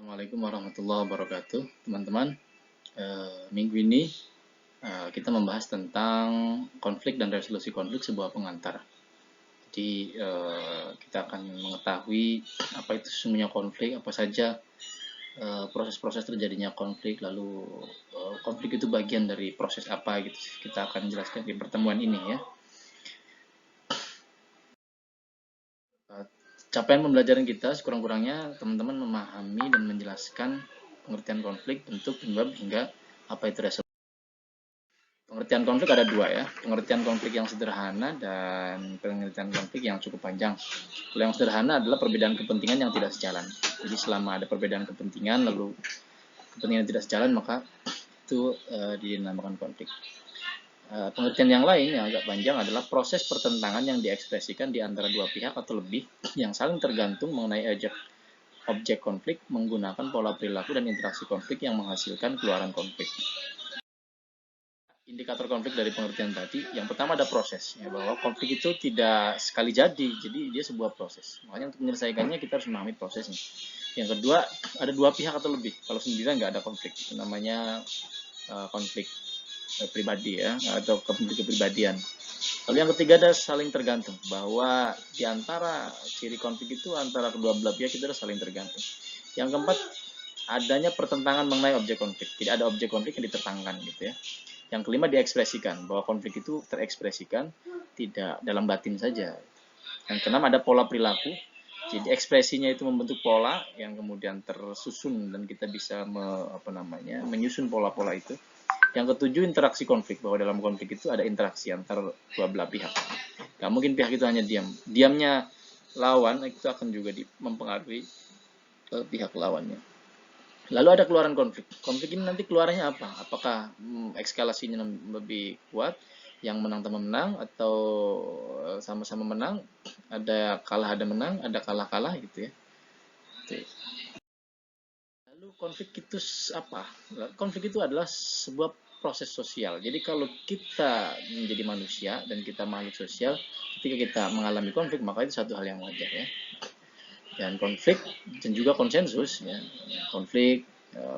Assalamualaikum warahmatullahi wabarakatuh, teman-teman. Minggu ini kita membahas tentang konflik dan resolusi konflik sebuah pengantar. Jadi kita akan mengetahui apa itu sesungguhnya konflik, apa saja proses-proses terjadinya konflik, lalu konflik itu bagian dari proses apa gitu. Kita akan jelaskan di pertemuan ini ya. Capaian pembelajaran kita sekurang-kurangnya teman-teman memahami dan menjelaskan pengertian konflik, bentuk, penyebab hingga apa itu resolusi. Pengertian konflik ada dua ya, pengertian konflik yang sederhana dan pengertian konflik yang cukup panjang. Kalau yang sederhana adalah perbedaan kepentingan yang tidak sejalan. Jadi selama ada perbedaan kepentingan lalu kepentingan tidak sejalan maka itu dinamakan konflik. Pengertian yang lain yang agak panjang adalah proses pertentangan yang diekspresikan di antara dua pihak atau lebih yang saling tergantung mengenai objek konflik menggunakan pola perilaku dan interaksi konflik yang menghasilkan keluaran konflik. Indikator konflik dari pengertian tadi, yang pertama ada proses, ya, bahwa konflik itu tidak sekali jadi dia sebuah proses. Makanya untuk menyelesaikannya kita harus memahami prosesnya. Yang kedua, ada dua pihak atau lebih. Kalau sendirian nggak ada konflik, itu namanya konflik pribadi ya, atau konflik kepribadian. Lalu yang ketiga ada saling tergantung, bahwa di antara ciri konflik itu antara kedua belah pihak itu ada saling tergantung. Yang keempat, adanya pertentangan mengenai objek konflik. Tidak ada objek konflik yang ditertangkan gitu ya. Yang kelima diekspresikan, bahwa konflik itu terekspresikan tidak dalam batin saja. Yang keenam ada pola perilaku, jadi ekspresinya itu membentuk pola yang kemudian tersusun dan kita bisa menyusun pola-pola itu. Yang ketujuh interaksi konflik, bahwa dalam konflik itu ada interaksi antar dua belah pihak. Gak mungkin pihak itu hanya diam. Diamnya lawan itu akan juga mempengaruhi pihak lawannya. Lalu ada keluaran konflik. Konflik ini nanti keluarannya apa? Apakah eskalasinya lebih kuat, yang menang teman menang, atau sama-sama menang, ada kalah ada menang, ada kalah-kalah gitu ya. Lalu konflik itu apa? Konflik itu adalah sebuah proses sosial. Jadi kalau kita menjadi manusia dan kita makhluk sosial, ketika kita mengalami konflik maka itu satu hal yang wajar ya. Dan konflik dan juga konsensus ya, konflik,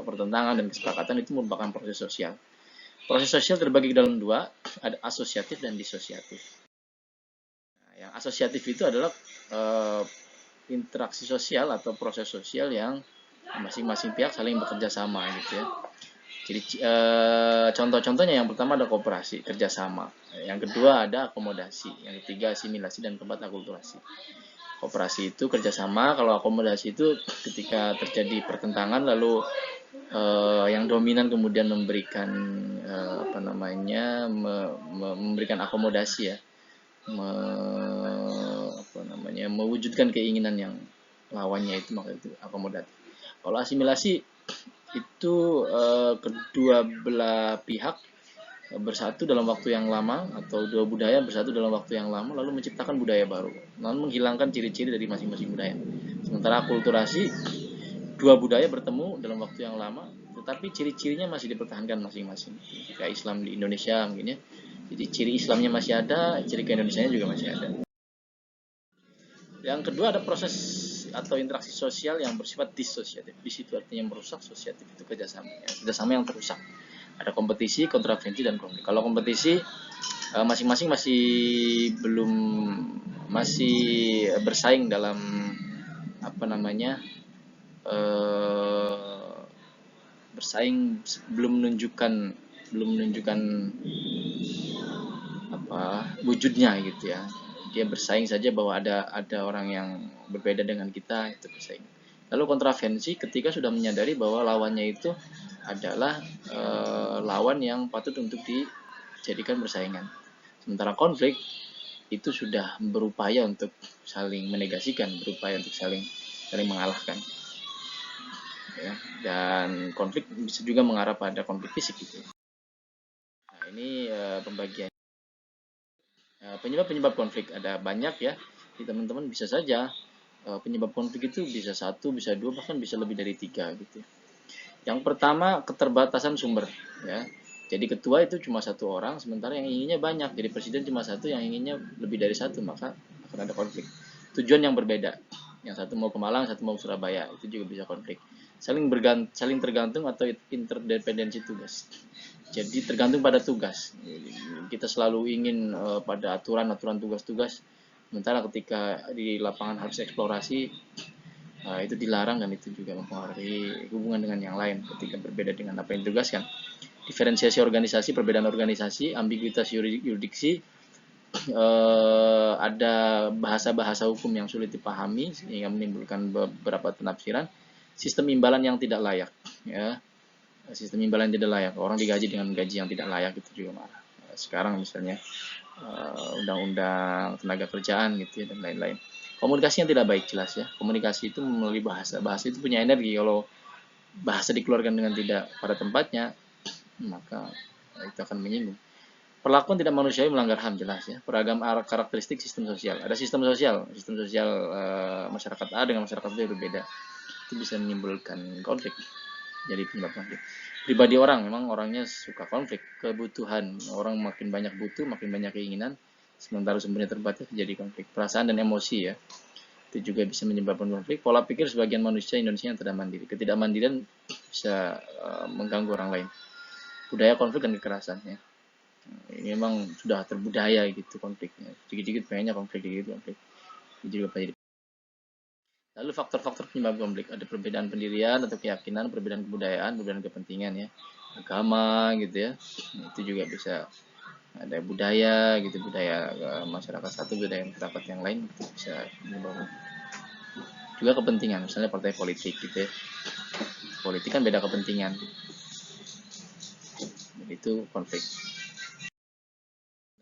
pertentangan dan kesepakatan itu merupakan proses sosial. Proses sosial terbagi ke dalam dua, ada asosiatif dan disosiatif. Nah, yang asosiatif itu adalah interaksi sosial atau proses sosial yang masing-masing pihak saling bekerja sama gitu ya. Jadi contoh-contohnya yang pertama ada kooperasi, kerjasama. Yang kedua ada akomodasi, yang ketiga asimilasi, dan keempat akulturasi. Kooperasi itu kerjasama, kalau akomodasi itu ketika terjadi pertentangan lalu yang dominan kemudian memberikan memberikan akomodasi ya, mewujudkan keinginan yang lawannya itu, maka itu akomodatif. Kalau asimilasi itu kedua belah pihak bersatu dalam waktu yang lama, atau dua budaya bersatu dalam waktu yang lama lalu menciptakan budaya baru, lalu menghilangkan ciri-ciri dari masing-masing budaya. Sementara akulturasi, dua budaya bertemu dalam waktu yang lama tetapi ciri-cirinya masih dipertahankan masing-masing. Kayak Islam di Indonesia mungkin ya, jadi ciri Islamnya masih ada, ciri ke-Indonesianya juga masih ada. Yang kedua ada proses atau interaksi sosial yang bersifat disosiatif. Di situ artinya merusak, sosiatif itu kerjasama. Kerjasama yang terusak. Ada kompetisi, kontravensi, dan konflik. Kalau kompetisi masing-masing masih bersaing dalam bersaing, belum menunjukkan wujudnya gitu ya. Dia bersaing saja bahwa ada orang yang berbeda dengan kita, itu bersaing. Lalu kontravensi ketika sudah menyadari bahwa lawannya itu adalah lawan yang patut untuk dijadikan bersaingan. Sementara konflik itu sudah berupaya untuk saling menegasikan, berupaya untuk saling mengalahkan. Ya, dan konflik bisa juga mengarah pada konflik fisik gitu. Nah, ini pembagian. Penyebab konflik ada banyak ya. Teman-teman bisa saja penyebab konflik itu bisa satu, bisa dua, bahkan bisa lebih dari tiga gitu. Yang pertama keterbatasan sumber ya. Jadi ketua itu cuma satu orang, sementara yang inginnya banyak. Jadi presiden cuma satu, yang inginnya lebih dari satu, maka akan ada konflik. Tujuan yang berbeda. Yang satu mau ke Malang, satu mau ke Surabaya, itu juga bisa konflik. Saling tergantung atau interdependensi tugas. Jadi tergantung pada tugas. Kita selalu ingin pada aturan tugas-tugas, sementara ketika di lapangan harus eksplorasi, itu dilarang dan itu juga mempengaruhi hubungan dengan yang lain ketika berbeda dengan apa yang ditugaskan. Diferensiasi organisasi, perbedaan organisasi, ambiguitas yuridiksi, ada bahasa-bahasa hukum yang sulit dipahami sehingga menimbulkan beberapa penafsiran, sistem imbalan yang tidak layak, ya, sistem imbalan yang tidak layak, orang digaji dengan gaji yang tidak layak, itu juga marah. Sekarang misalnya undang-undang tenaga kerjaan gitu ya, dan lain-lain. Komunikasi yang tidak baik, jelas ya, komunikasi itu melalui bahasa itu punya energi. Kalau bahasa dikeluarkan dengan tidak pada tempatnya, maka itu akan menyinggung. Perlakuan tidak manusiawi melanggar HAM, jelas ya. Beragam karakteristik sistem sosial. Ada sistem sosial masyarakat A dengan masyarakat B berbeda. Itu bisa menimbulkan konflik. Jadi penyebab konflik. Pribadi orang, memang orangnya suka konflik. Kebutuhan, orang makin banyak butuh, makin banyak keinginan, sementara sumbernya terbatas, jadi konflik. Perasaan dan emosi ya, itu juga bisa menyebabkan konflik. Pola pikir sebagian manusia Indonesia yang tidak mandiri. Ketidakmandirian bisa mengganggu orang lain. Budaya konflik dan kekerasan ya. Ini memang sudah terbudaya gitu konfliknya. Dikit-dikit pengennya konflik, dikit konflik. Itu juga jadi. Lalu faktor-faktor penyebab konflik, ada perbedaan pendirian atau keyakinan, perbedaan kebudayaan, perbedaan kepentingan ya, agama gitu ya. Itu juga bisa ada budaya gitu, budaya masyarakat satu, budaya masyarakat yang lain, itu bisa menyebabkan. Juga kepentingan, misalnya partai politik gitu ya. Politik kan beda kepentingan. Itu konflik.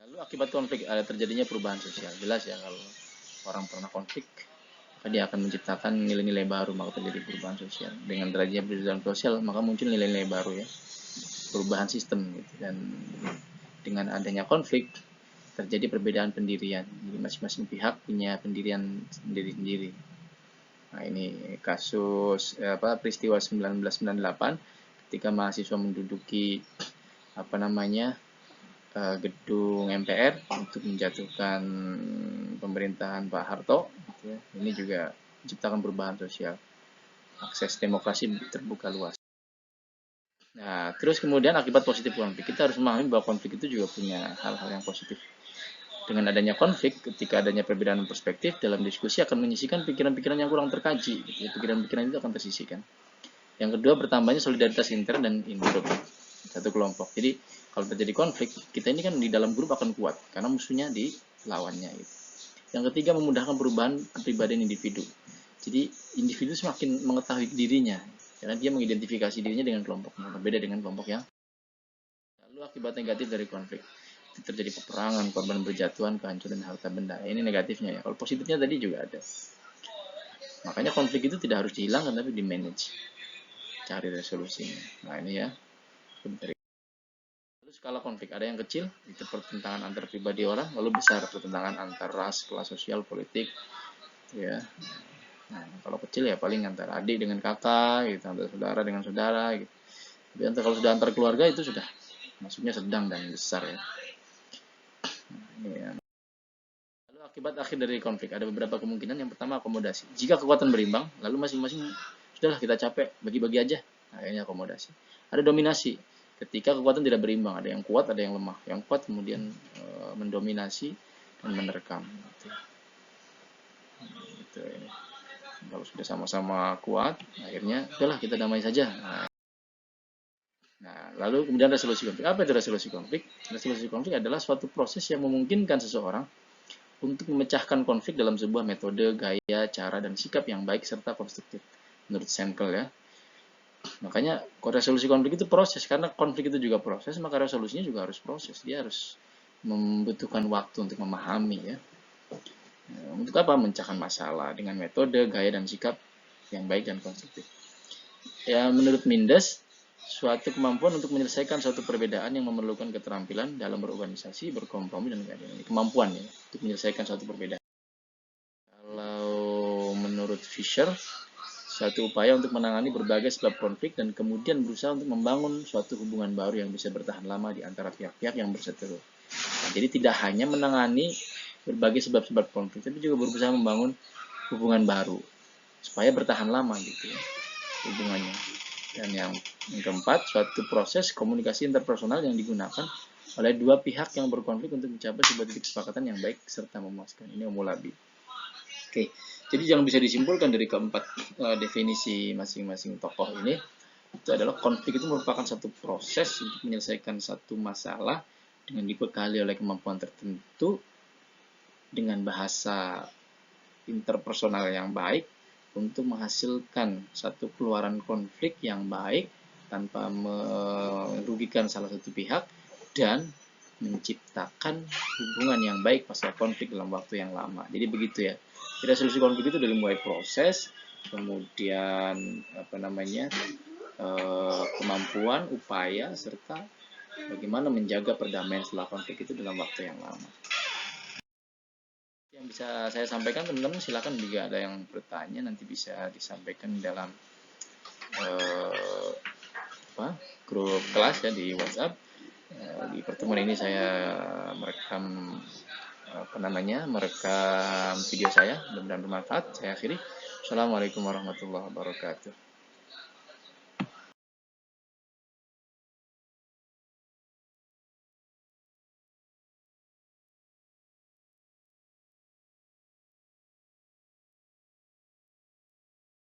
Lalu akibat konflik ada terjadinya perubahan sosial. Jelas ya, kalau orang pernah konflik, maka dia akan menciptakan nilai-nilai baru, maka terjadi perubahan sosial. Dengan terjadinya perubahan sosial, maka muncul nilai-nilai baru ya, perubahan sistem gitu. Dan dengan adanya konflik, terjadi perbedaan pendirian. Jadi masing-masing pihak punya pendirian sendiri-sendiri. Nah, ini kasus peristiwa 1998 ketika mahasiswa menduduki gedung MPR untuk menjatuhkan pemerintahan Pak Harto gitu ya. Ini juga menciptakan perubahan sosial, akses demokrasi terbuka luas. Nah, terus kemudian akibat positif konflik, kita harus memahami bahwa konflik itu juga punya hal-hal yang positif. Dengan adanya konflik, ketika adanya perbedaan perspektif dalam diskusi akan menyisihkan pikiran-pikiran yang kurang terkaji gitu ya. Pikiran-pikiran itu akan tersisihkan. Yang kedua, bertambahnya solidaritas intern dan intergrup, satu kelompok. Jadi kalau terjadi konflik, kita ini kan di dalam grup akan kuat karena musuhnya di lawannya gitu. Yang ketiga, memudahkan perubahan kepribadian individu. Jadi individu semakin mengetahui dirinya karena dia mengidentifikasi dirinya dengan kelompoknya, berbeda dengan kelompok yang. Lalu akibat negatif dari konflik, terjadi peperangan, korban berjatuhan, kehancuran harta benda. Ini negatifnya ya. Kalau positifnya tadi juga ada. Makanya konflik itu tidak harus dihilangkan tapi di manage, cari resolusinya. Nah ini ya. Lalu skala konflik, ada yang kecil, itu pertentangan antar pribadi orang, lalu besar, pertentangan antar ras, kelas sosial, politik, ya. Nah, kalau kecil ya paling antara adik dengan kakak, gitu, antara saudara dengan saudara, gitu. Tapi kalau sudah antar keluarga itu sudah maksudnya sedang dan besar ya. Nah, ini ya. Lalu akibat akhir dari konflik, ada beberapa kemungkinan. Yang pertama, akomodasi. Jika kekuatan berimbang, lalu masing-masing sudahlah kita capek, bagi-bagi aja. Nah, ini akomodasi. Ada dominasi. Ketika kekuatan tidak berimbang, ada yang kuat, ada yang lemah. Yang kuat kemudian mendominasi dan menerkam. Gitu, ini. Kalau sudah sama-sama kuat, akhirnya udahlah kita damai saja. Nah, lalu kemudian resolusi konflik. Apa itu resolusi konflik? Resolusi konflik adalah suatu proses yang memungkinkan seseorang untuk memecahkan konflik dalam sebuah metode, gaya, cara, dan sikap yang baik serta konstruktif. Menurut Senkel ya. Makanya resolusi konflik itu proses, karena konflik itu juga proses, maka resolusinya juga harus proses. Dia harus membutuhkan waktu untuk memahami ya. Untuk apa? Memecahkan masalah dengan metode, gaya, dan sikap yang baik dan konstruktif. Ya, menurut Mindes, suatu kemampuan untuk menyelesaikan suatu perbedaan yang memerlukan keterampilan dalam berorganisasi, berkompromi, dan lain-lain. Kemampuan ya, untuk menyelesaikan suatu perbedaan. Kalau menurut Fisher, suatu upaya untuk menangani berbagai sebab konflik dan kemudian berusaha untuk membangun suatu hubungan baru yang bisa bertahan lama di antara pihak-pihak yang berseteru. Nah, jadi tidak hanya menangani berbagai sebab-sebab konflik, tapi juga berusaha membangun hubungan baru supaya bertahan lama gitu ya hubungannya. Dan yang keempat, suatu proses komunikasi interpersonal yang digunakan oleh dua pihak yang berkonflik untuk mencapai sebuah titik kesepakatan yang baik serta memuaskan. Ini Homo labi. Oke, jadi yang bisa disimpulkan dari keempat definisi masing-masing tokoh ini itu adalah konflik itu merupakan satu proses untuk menyelesaikan satu masalah dengan dibekali oleh kemampuan tertentu dengan bahasa interpersonal yang baik untuk menghasilkan satu keluaran konflik yang baik tanpa merugikan salah satu pihak dan menciptakan hubungan yang baik pasca konflik dalam waktu yang lama. Jadi begitu ya. Jadi solusi konflik itu dari mulai proses, kemudian kemampuan, upaya, serta bagaimana menjaga perdamaian setelah konflik itu dalam waktu yang lama. Yang bisa saya sampaikan teman-teman, silakan jika ada yang bertanya nanti bisa disampaikan dalam grup kelas ya di WhatsApp. Di pertemuan ini saya merekam merekam video saya, mudah-mudahan bermanfaat. Saya akhiri. Assalamualaikum warahmatullahi wabarakatuh.